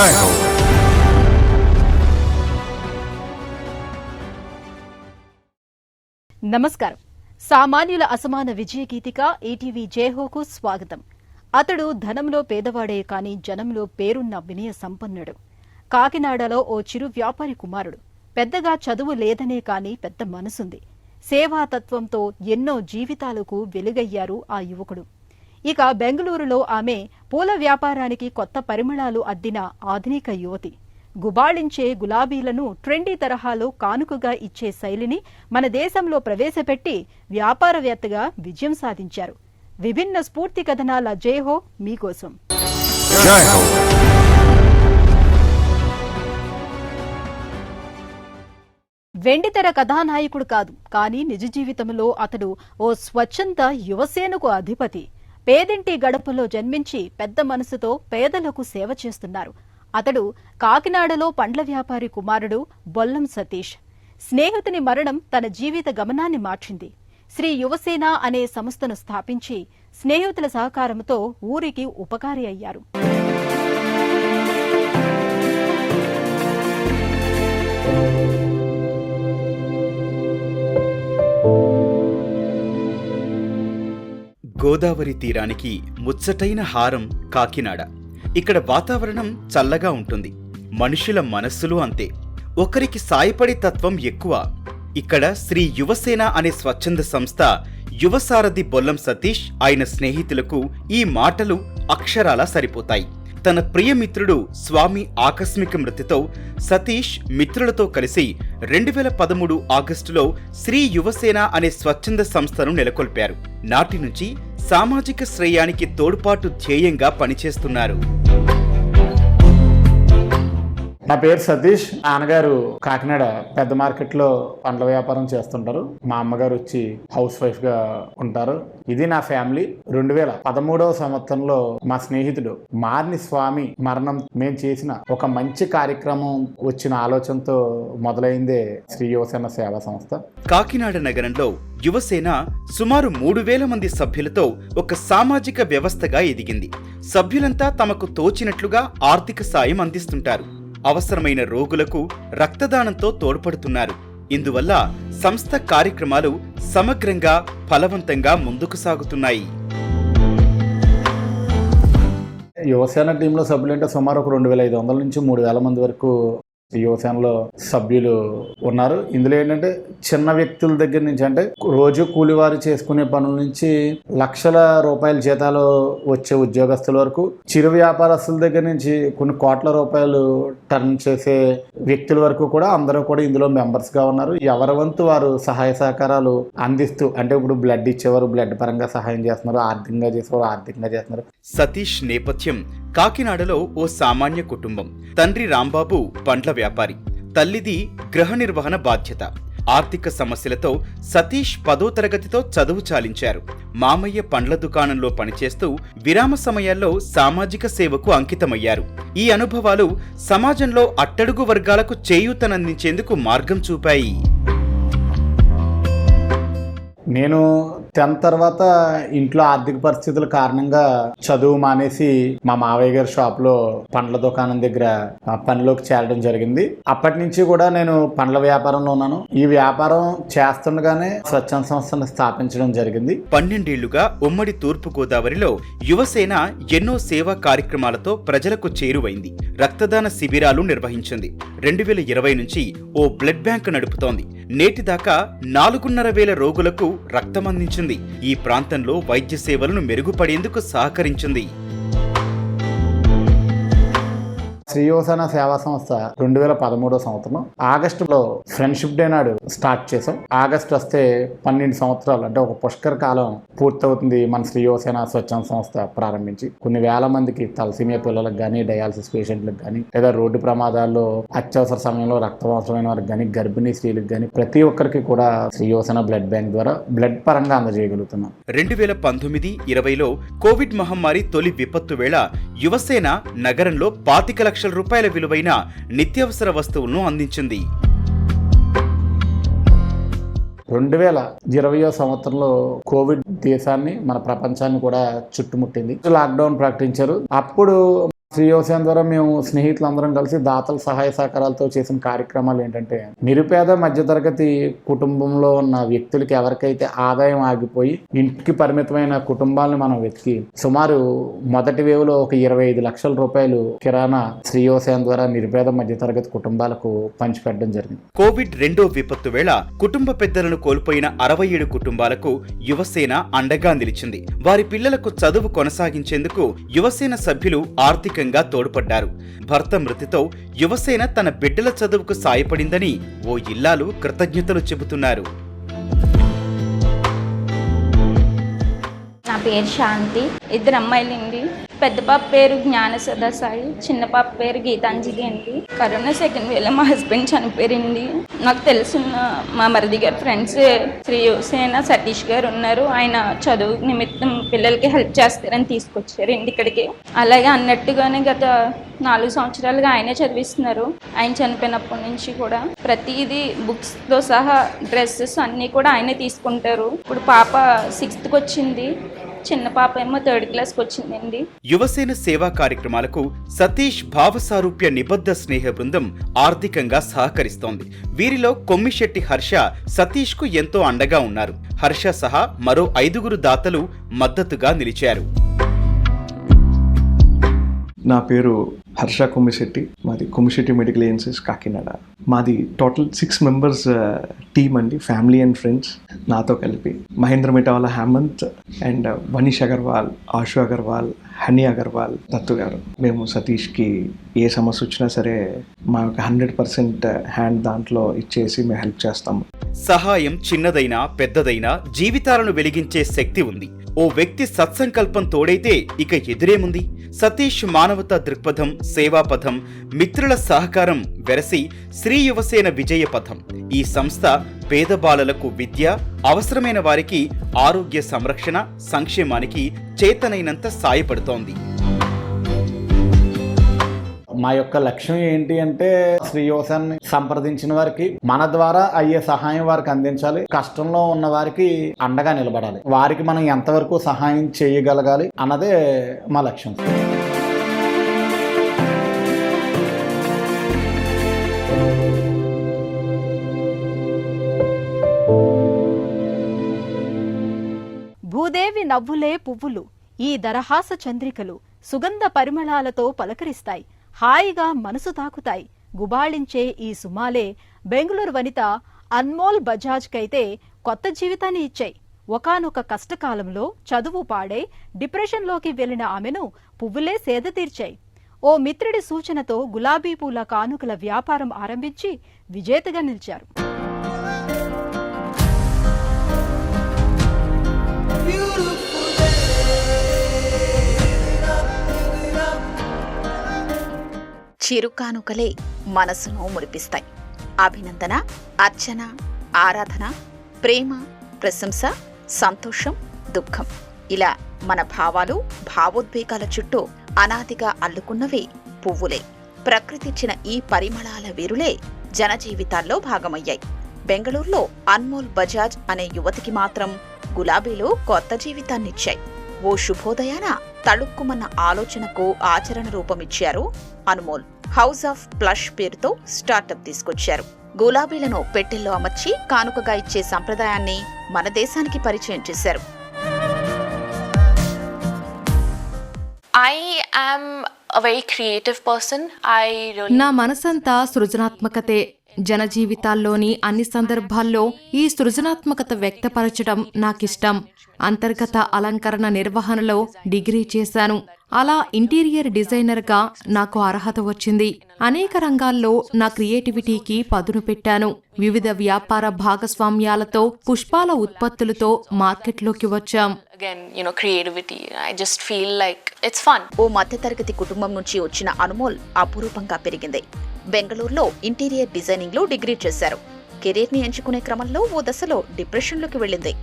జై హో. నమస్కారం. సామాన్యుల అసమాన విజయ గీతిక ఈటీవీ జయహోకు స్వాగతం. అతడు ధనంలో పేదవాడే కాని జనంలో పేరున్న వినయ సంపన్నుడు. కాకినాడలో ఓ చిరు వ్యాపారి కుమారుడు. పెద్దగా చదువు లేదనే కాని పెద్ద మనసుంది. సేవాతత్వంతో ఎన్నో జీవితాలకు వెలుగయ్యారు ఆ యువకుడు. ఇక బెంగళూరులో ఆమె పూల వ్యాపారానికి కొత్త పరిమళాలు అద్దిన ఆధునిక యువతి. గుబాళించే గులాబీలను ట్రెండీ తరహాలో కానుకగా ఇచ్చే శైలిని మన దేశంలో ప్రవేశపెట్టి వ్యాపారవేత్తగా విజయం సాధించారు. విభిన్న స్ఫూర్తి కథనాల జయహో మీకోసం. జై హో. వెండితెర కథానాయకుడు కాదు, కానీ నిజ జీవితంలో అతడు ఓ స్వచ్ఛంద యువసేనకు అధిపతి. పేదింటి గడపలో జన్మించి పెద్ద మనసుతో పేదలకు సేవ చేస్తున్నారు. అతడు కాకినాడలో పండ్ల వ్యాపారి కుమారుడు బొల్లం సతీష్. స్నేహితుని మరణం తన జీవిత గమనాన్ని మార్చింది. శ్రీ యువసేన అనే సంస్థను స్థాపించి స్నేహితుల సహకారంతో ఊరికి ఉపకారి అయ్యారు. గోదావరి తీరానికి ముచ్చటైన హారం కాకినాడ. ఇక్కడ వాతావరణం చల్లగా ఉంటుంది. మనుషుల మనస్సులు అంతే. ఒకరికి సాయపడే తత్వం ఎక్కువ. ఇక్కడ శ్రీ యువసేన అనే స్వచ్ఛంద సంస్థ యువసారథి బొల్లం సతీష్ ఆయన స్నేహితులకు ఈ మాటలు అక్షరాలా సరిపోతాయి. తన ప్రియమిత్రుడు స్వామి ఆకస్మిక మృతితో సతీష్ మిత్రులతో కలిసి 2013 ఆగస్టులో శ్రీ యువసేన అనే స్వచ్ఛంద సంస్థను నెలకొల్పారు. నాటి నుంచి సామాజిక శ్రేయానికి తోడ్పాటు ధ్యేయంగా పనిచేస్తున్నారు. నా పేరు సతీష్. నాన్నగారు కాకినాడ పెద్ద మార్కెట్లో పండ్ల వ్యాపారం చేస్తుంటారు. మా అమ్మగారు వచ్చి హౌస్ వైఫ్ గా ఉంటారు. ఇది నా ఫ్యామిలీ. 2013వ సంవత్సరంలో మా స్నేహితుడు మార్ని స్వామి మరణం మేము చేసిన ఒక మంచి కార్యక్రమం వచ్చిన ఆలోచనతో మొదలైందే శ్రీ యువసేన సేవా సంస్థ. కాకినాడ నగరంలో యువసేన సుమారు 3000 మంది సభ్యులతో ఒక సామాజిక వ్యవస్థగా ఎదిగింది. సభ్యులంతా తమకు తోచినట్లుగా ఆర్థిక సాయం అందిస్తుంటారు. అవసరమైన రోగులకు రక్తదానంతో తోడ్పడుతున్నారు. ఇందువల్ల సంస్థ కార్యక్రమాలు సమగ్రంగా ఫలవంతంగా ముందుకు సాగుతున్నాయి. యువసేన టీంలో సభ్యులంటే సుమారు ఒక 2500 నుంచి 3000 మంది వరకు యువసేనలో సభ్యులు ఉన్నారు. ఇందులో ఏంటంటే చిన్న వ్యక్తుల దగ్గర నుంచి, అంటే రోజు కూలివారు చేసుకునే పనుల నుంచి లక్షల రూపాయల జీతాలు వచ్చే ఉద్యోగస్తుల వరకు, చిరు వ్యాపారస్తుల దగ్గర నుంచి కొన్ని కోట్ల రూపాయలు టర్న్ చేసే వ్యక్తుల వరకు కూడా అందరూ కూడా ఇందులో మెంబర్స్ గా ఉన్నారు. ఎవరి వంతు వారు సహాయ సహకారాలు అందిస్తూ, అంటే ఇప్పుడు బ్లడ్ ఇచ్చేవారు బ్లడ్ పరంగా సహాయం చేస్తున్నారు, ఆర్థికంగా చేసేవారు ఆర్థికంగా చేస్తున్నారు. సతీష్ నేపథ్యం కాకినాడలో ఓ సామాన్య కుటుంబం. తండ్రి రాంబాబు పండ్ల వ్యాపారి, తల్లిది గృహ నిర్వహణ బాధ్యత. ఆర్థిక సమస్యలతో సతీష్ 10వ తరగతితో చదువు చాలించారు. మామయ్య పండ్ల దుకాణంలో పనిచేస్తూ విరామ సమయాల్లో సామాజిక సేవకు అంకితమయ్యారు. ఈ అనుభవాలు సమాజంలో అట్టడుగు వర్గాలకు చేయూతనందించేందుకు మార్గం చూపాయి. నేను 10th తర్వాత ఇంట్లో ఆర్థిక పరిస్థితుల కారణంగా చదువు మానేసి మా మావయ్య గారి షాప్లో పండ్ల దుకాణం దగ్గర పనిలోకి చేరడం జరిగింది. అప్పటి నుంచి కూడా నేను పండ్ల వ్యాపారంలో ఉన్నాను. ఈ వ్యాపారం చేస్తుండగానే స్వచ్ఛంద సంస్థను స్థాపించడం జరిగింది. 12 ఏళ్లుగా ఉమ్మడి తూర్పు గోదావరిలో యువసేన ఎన్నో సేవా కార్యక్రమాలతో ప్రజలకు చేరువైంది. రక్తదాన శిబిరాలు నిర్వహించింది. 2020 నుంచి ఓ బ్లడ్ బ్యాంక్ నడుపుతోంది. నేటిదాకా 4,500 రోగులకు రక్తం అందించింది. ఈ ప్రాంతంలో వైద్య సేవలను మెరుగుపడేందుకు సహకరించింది. శ్రీ యువసేన సేవా సంస్థ 2013వ సంవత్సరం ఆగస్టులో ఫ్రెండ్షిప్ డే నాడు స్టార్ట్ చేసాం. ఆగస్టు వస్తే 12 సంవత్సరాలు, అంటే ఒక పుష్కర కాలం పూర్తవుతుంది మన శ్రీ యువసేన స్వచ్ఛంద సంస్థ ప్రారంభించి. కొన్ని వేల మందికి తలసీమియా పిల్లలకు కానీ, డయాలసిస్ పేషెంట్లకు కానీ, లేదా రోడ్డు ప్రమాదాల్లో అత్యవసర సమయంలో రక్తం అవసరమైన వారికి కానీ, గర్భిణీ స్త్రీలకు కానీ ప్రతి ఒక్కరికి కూడా శ్రీ యువసేన బ్లడ్ బ్యాంక్ ద్వారా బ్లడ్ పరంగా అందజేయగలుగుతున్నాం. 2019-20లో కోవిడ్ మహమ్మారి తొలి విపత్తు వేళ యువసేన నగరంలో 25 లక్షల రూపాయల విలువైన నిత్యావసర వస్తువులను అందించింది. 2020వ సంవత్సరంలో కోవిడ్ దేశాన్ని, మన ప్రపంచాన్ని కూడా చుట్టుముట్టింది. లాక్డౌన్ ప్రకటించారు. అప్పుడు శ్రీ యువసేన ద్వారా మేము స్నేహితులందరం కలిసి దాతల సహాయ సహకారాలతో చేసిన కార్యక్రమాలు ఏంటంటే, నిరుపేద మధ్యతరగతి కుటుంబంలో ఉన్న వ్యక్తులకి ఎవరికైతే ఆదాయం ఆగిపోయి ఇంటికి పరిమితమైన కుటుంబాలను మనం వెతికి సుమారు మొదటి వేవ్లో ఒక 25 లక్షల రూపాయలు కిరాణా శ్రీ యువసేన ద్వారా నిరుపేద మధ్యతరగతి కుటుంబాలకు పంచిపెట్టడం జరిగింది. కోవిడ్ రెండో విపత్తు వేళ కుటుంబ పెద్దలను కోల్పోయిన 67 కుటుంబాలకు యువసేన అండగా నిలిచింది. వారి పిల్లలకు చదువు కొనసాగించేందుకు యువసేన సభ్యులు ఆర్థికంగా తోడ్పడ్డారు. భర్త మృతితో యువసేన తన బిడ్డల చదువుకు సాయపడిందని ఓ ఇల్లాలు కృతజ్ఞతలు చెబుతున్నారు. నా పేరు శాంతి. 2 అమ్మాయిలండి. పెద్ద పాప పేరు జ్ఞాన సదాసాయి, చిన్న పాప పేరు గీతాంజలి అండి. కరోనా సెకండ్ వేలో మా హస్బెండ్ చనిపోయింది. నాకు తెలిసిన మా మరిది గారి ఫ్రెండ్స్ శ్రీ యువసేన సతీష్ గారు ఉన్నారు. ఆయన చదువు నిమిత్తం పిల్లలకి హెల్ప్ చేస్తారని తీసుకొచ్చారు ఇంటిక్కడికి. అలాగే అన్నట్టుగానే గత 4 సంవత్సరాలుగా ఆయనే చదివిస్తున్నారు. ఆయన చనిపోయినప్పటి నుంచి కూడా ప్రతిదీ బుక్స్తో సహా డ్రెస్సెస్ అన్నీ కూడా ఆయనే తీసుకుంటారు. ఇప్పుడు పాప 6th వచ్చింది, చిన్న పాప ఏమో 3rd క్లాస్కి వచ్చిందండి. యువసేన సేవా కార్యక్రమాలకు సతీష్ భావసారూప్య నిబద్ధ స్నేహ బృందం ఆర్థికంగా సహకరిస్తోంది. వీరిలో కొమ్మిశెట్టి హర్ష సతీష్ కు ఎంతో అండగా ఉన్నారు. హర్ష సహా మరో 5 దాతలు మద్దతుగా నిలిచారు. నా పేరు హర్ష కొమ్మిశెట్టి. మాది కొమ్మిశెట్టి మెడికల్ ఏజెన్సీస్ కాకినాడ. మాది టోటల్ 6 మెంబర్స్ టీమ్ అండి, ఫ్యామిలీ అండ్ ఫ్రెండ్స్ నాతో కలిపి. మహేంద్ర మిటావాలా హేమంత్ అండ్ వనీష్ అగర్వాల్, ఆశు అగర్వాల్, హనీ అగర్వాల్, దత్తు గారు. మేము సతీష్కి ఏ సమస్య వచ్చినా సరే మా యొక్క 100% హ్యాండ్ దాంట్లో ఇచ్చేసి మేము హెల్ప్ చేస్తాము. సహాయం చిన్నదైనా పెద్దదైనా జీవితాలను వెలిగించే శక్తి ఉంది. ఓ వ్యక్తి సత్సంకల్పం తోడైతే ఇక ఎదురేముంది? సతీష్ మానవతా దృక్పథం, సేవాపథం, మిత్రుల సహకారం వెరసి శ్రీ యువసేన విజయ పథం. ఈ సంస్థ పేద బాలలకు విద్య, అవసరమైన వారికి ఆరోగ్య సంరక్షణ, సంక్షేమానికి చేతనైనంత సాయపడుతోంది. మా యొక్క లక్ష్యం ఏంటి అంటే, శ్రీ యువసేనని సంప్రదించిన వారికి మన ద్వారా అయ్యే సహాయం వారికి అందించాలి. కష్టంలో ఉన్న వారికి అండగా నిలబడాలి. వారికి మనం ఎంతవరకు సహాయం చేయగలగాలి అన్నదే మా లక్ష్యం. భూదేవి నవ్వులే పువ్వులు, ఈ దరహాస చంద్రికలు సుగంధ పరిమళాలతో పలకరిస్తాయి, హాయిగా మనసు తాకుతాయి. గుబాళించే ఈ సుమాలే బెంగళూరు వనిత అన్మోల్ బజాజ్కైతే కొత్త జీవితాన్ని ఇచ్చాయి. ఒకానొక కష్టకాలంలో చదువు పాడే డిప్రెషన్లోకి వెళ్లిన ఆమెను పువ్వులే సేద తీర్చాయి. ఓ మిత్రుడి సూచనతో గులాబీ పూల కానుకల వ్యాపారం ఆరంభించి విజేతగా నిలిచారు. చిరుకానుకలే మనసును మురిపిస్తాయి. అభినందన, అర్చన, ఆరాధన, ప్రేమ, ప్రశంస, సంతోషం, దుఃఖం, ఇలా మన భావాలు, భావోద్వేగాల చుట్టూ అనాదిగా అల్లుకున్నవే పువ్వులే. ప్రకృతిచ్చిన ఈ పరిమళాల వీరులే జనజీవితాల్లో భాగమయ్యాయి. బెంగళూరులో అన్మోల్ బజాజ్ అనే యువతికి మాత్రం గులాబీలు కొత్త జీవితాన్నిచ్చాయి. ఓ శుభోదయాన తళుక్కుమన్న ఆలోచనకు ఆచరణ రూపమిచ్చారు అన్మోల్. హౌస్ ఆఫ్ ప్లష్ పేరుతో స్టార్టప్ తీసుకొచ్చారు. గులాబీలను పెట్టెల్లో అమర్చి కానుకగా ఇచ్చే సంప్రదాయాన్ని మన దేశానికి పరిచయం చేశారు. నా మనసంతా సృజనాత్మకతే. జనజీవితాల్లోని అన్ని సందర్భాల్లో ఈ సృజనాత్మకత వ్యక్తపరచడం నాకిష్టం. అంతర్గత అలంకరణ నిర్వహణలో డిగ్రీ చేశాను. అలా ఇంటీరియర్ డిజైనర్గా నాకు అర్హత వచ్చింది. అనేక రంగాల్లో నా క్రియేటివిటీకి పదును పెట్టాను. వివిధ వ్యాపార భాగస్వామ్యాలతో పుష్పాల ఉత్పత్తులతో మార్కెట్లోకి వచ్చాం. ఓ మధ్యతరగతి కుటుంబం నుంచి వచ్చిన అన్మోల్ అపురూపంగా పెరిగింది. బెంగళూరులో ఇంటీరియర్ డిజైనింగ్ లో డిగ్రీ చేశారు. కెరీర్ ని ఎంచుకునే క్రమంలో ఓ దశలో డిప్రెషన్లోకి వెళ్ళింది.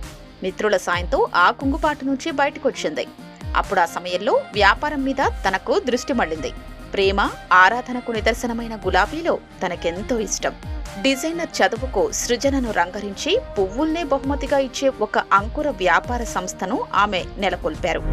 మిత్రుల సాయంతో ఆ కుంగుబాటు నుంచి బయటకొచ్చింది. అప్పుడు ఆ సమయంలో వ్యాపారం మీద తనకు దృష్టి మళ్లింది. ప్రేమ, ఆరాధనకు నిదర్శనమైన గులాబీలో తనకెంతో ఇష్టం. డిజైనర్ చదువుకు సృజనను రంగరించి పువ్వుల్నే బహుమతిగా ఇచ్చే ఒక అంకుర వ్యాపార సంస్థను ఆమె నెలకొల్పారు.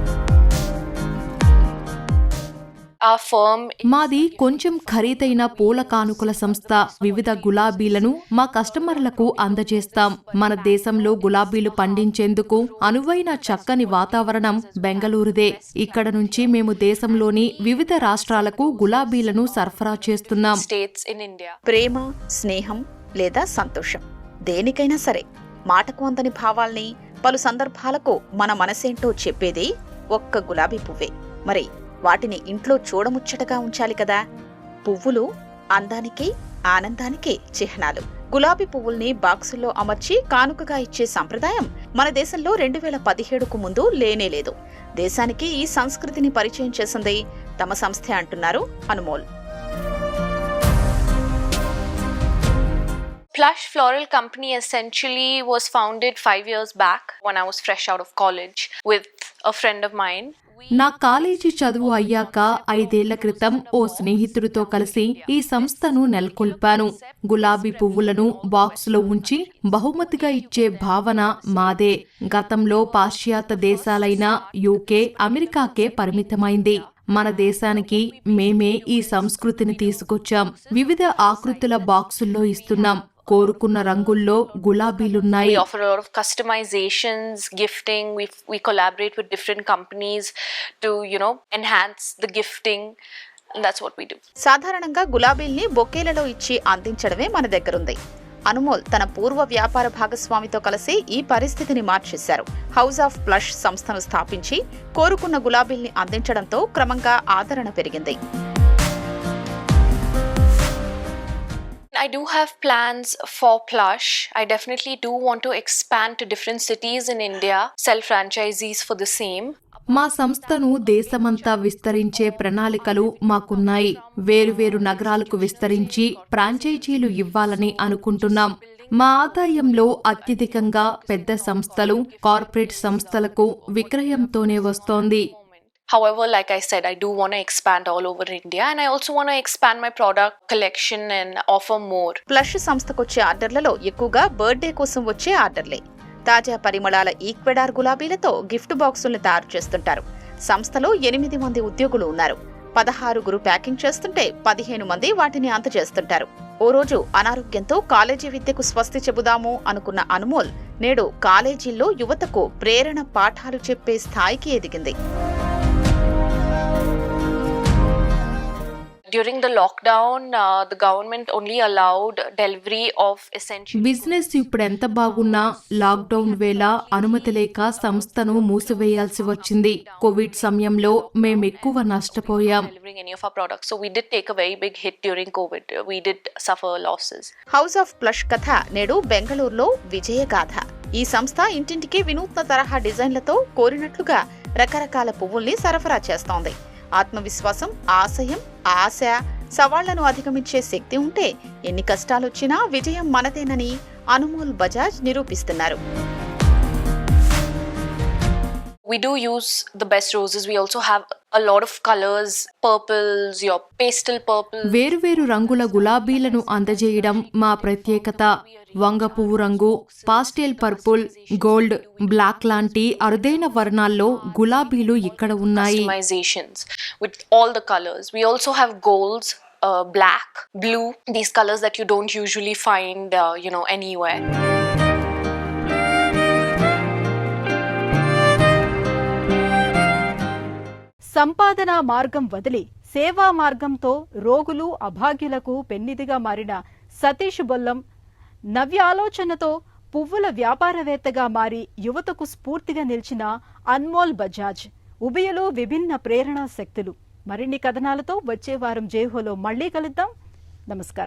Our firm మాది కొంచెం ఖరీదైన పూల కానుకల సంస్థ. వివిధ గులాబీలను మా కస్టమర్లకు అందజేస్తాం. మన దేశంలో గులాబీలు పండించేందుకు అనువైన చక్కని వాతావరణం బెంగళూరుదే. ఇక్కడ నుంచి మేము దేశంలోని వివిధ రాష్ట్రాలకు గులాబీలను సరఫరా చేస్తున్నాం. states in India. ప్రేమ, స్నేహం లేదా సంతోషం, దేనికైనా సరే మాటకు అందని భావాల్ని పలు సందర్భాలకు మన మనసేంటో చెప్పేది ఒక్క గులాబీ పువ్వే. మరి వాటిని ఇంట్లో చూడముచ్చటగా ఉంచాలి కదా. పువ్వులు అందానికి, ఆనందానికి చిహ్నాలు. గులాబీ పువ్వుల్ని బాక్సుల్లో అమర్చి కానుకగా ఇచ్చే సంప్రదాయం మన దేశంలో 2017కు ముందు లేనేలేదు. దేశానికి ఈ సంస్కృతిని పరిచయం చేసింది తమ సంస్థే అంటున్నారు Anumol. Plush Floral Company essentially was founded 5 years back when I was fresh out of college with a friend of mine. నా కాలేజీ చదువు అయ్యాక 5 ఏళ్ల క్రితం ఓ స్నేహితుడితో కలిసి ఈ సంస్థను నెలకొల్పాను. గులాబీ పువ్వులను బాక్సులో ఉంచి బహుమతిగా ఇచ్చే భావన మాదే. గతంలో పాశ్చాత్య దేశాలైన యూకే, అమెరికాకే పరిమితమైంది. మన దేశానికి మేమే ఈ సంస్కృతిని తీసుకొచ్చాం. వివిధ ఆకృతుల బాక్సుల్లో ఇస్తున్నాం. కోరుకున్న రంగుల్లో గులాబీలున్నాయి. We offer a lot of customizations, gifting. We collaborate with different companies to, enhance the gifting. And that's what we do. సాధారణంగా గులాబీల్ని బొకేలలో ఇచ్చి అందించడమే మన దగ్గరుంది. అనుమోల్ తన పూర్వ వ్యాపార భాగస్వామితో కలిసి ఈ పరిస్థితిని మార్చేశారు. హౌస్ ఆఫ్ ప్లష్ సంస్థను స్థాపించి కోరుకున్న గులాబీల్ని అందించడంతో క్రమంగా ఆదరణ పెరిగింది. I do have plans for Plush. I definitely do want to expand to different cities in India, sell franchisees for the same. మా సంస్థను దేశమంతా విస్తరించే ప్రణాళికలు మాకున్నాయి. వేరువేరు నగరాలకు విస్తరించి ఫ్రాంచైజీలు ఇవ్వాలని అనుకుంటున్నాం. మా ఆదాయంలో అత్యధికంగా పెద్ద సంస్థలు, కార్పొరేట్ సంస్థలకు విక్రయంతోనే వస్తోంది. However, like I said, I do want to expand all over India, and I also want to expand my product collection and offer more. Plush సంస్థకొచ్చే ఆర్డర్లలో ఎక్కువగా బర్త్డే కోసం వచ్చే ఆర్డర్లే. తాజా పరిమళాల ఈక్వెడార్ గులాబీలతో గిఫ్ట్ బాక్సుల్ని తయారు చేస్తుంటారు. సంస్థలో 8 మంది ఉద్యోగులు ఉన్నారు. 16 ప్యాకింగ్ చేస్తుంటే 15 మంది వాటిని అందజేస్తుంటారు. ఓ రోజు అనారోగ్యంతో కాలేజీ విద్యకు స్వస్తి చెబుదాము అనుకున్న అనుమోల్ నేడు కాలేజీల్లో యువతకు ప్రేరణ పాఠాలు చెప్పే స్థాయికి ఎదిగింది. During the lockdown, the government only allowed delivery of essential. Business ఇప్పుడెంత బాగున్నా లాక్డౌన్ వేళ అనుమతి లేక సంస్థను మూసివేయాల్సి వచ్చింది. కోవిడ్ సమయంలో మేమెక్కువ నష్టపోయాం. Delivering any of our products, so we did take a very big hit during COVID. We did suffer losses. House of flush కథ నేడు బెంగళూరులో విజయగాథ. ఈ సంస్థ ఇంటింటికి వినూత్న తరహా డిజైన్లతో కోరినట్లుగా రకరకాల పువ్వుల్ని సరఫరా చేస్తోంది. ఆత్మవిశ్వాసం, ఆశయం, ఆశ, సవాళ్లను అధిగమించే శక్తి ఉంటే ఎన్ని కష్టాలొచ్చినా విజయం మనదేనని Anumol Bajaj నిరూపిస్తున్నారు. We do use the best roses. We also have a lot of colors, purples, your pastel purple. వేరువేరు రంగుల గులాబీలను అందజేయడం మా ప్రత్యేకత. వంగ పువ్వు రంగు, పాస్టెల్ పర్పుల్, గోల్డ్, బ్లాక్ లాంటి అరుదైన వర్ణాల్లో గులాబీలు ఇక్కడ ఉన్నాయి. Customizations with all the colors. We also have golds, black, blue. These colors that you don't usually find, anywhere. సంపాదన మార్గం వదిలి సేవా మార్గంతో రోగులు, అభాగ్యులకు పెన్నిదిగా మారిన సతీష్ బొల్లం నవ్య ఆలోచనతో పువ్వుల వ్యాపారవేత్తగా మారి యువతకు స్ఫూర్తిగా నిలిచిన అన్మోల్ బజాజ్ ఉభయలో విభిన్న ప్రేరణా శక్తులు. మరిన్ని కథనాలతో వచ్చే వారం జైహోలో మళ్లీ కలుద్దాం. నమస్కారం.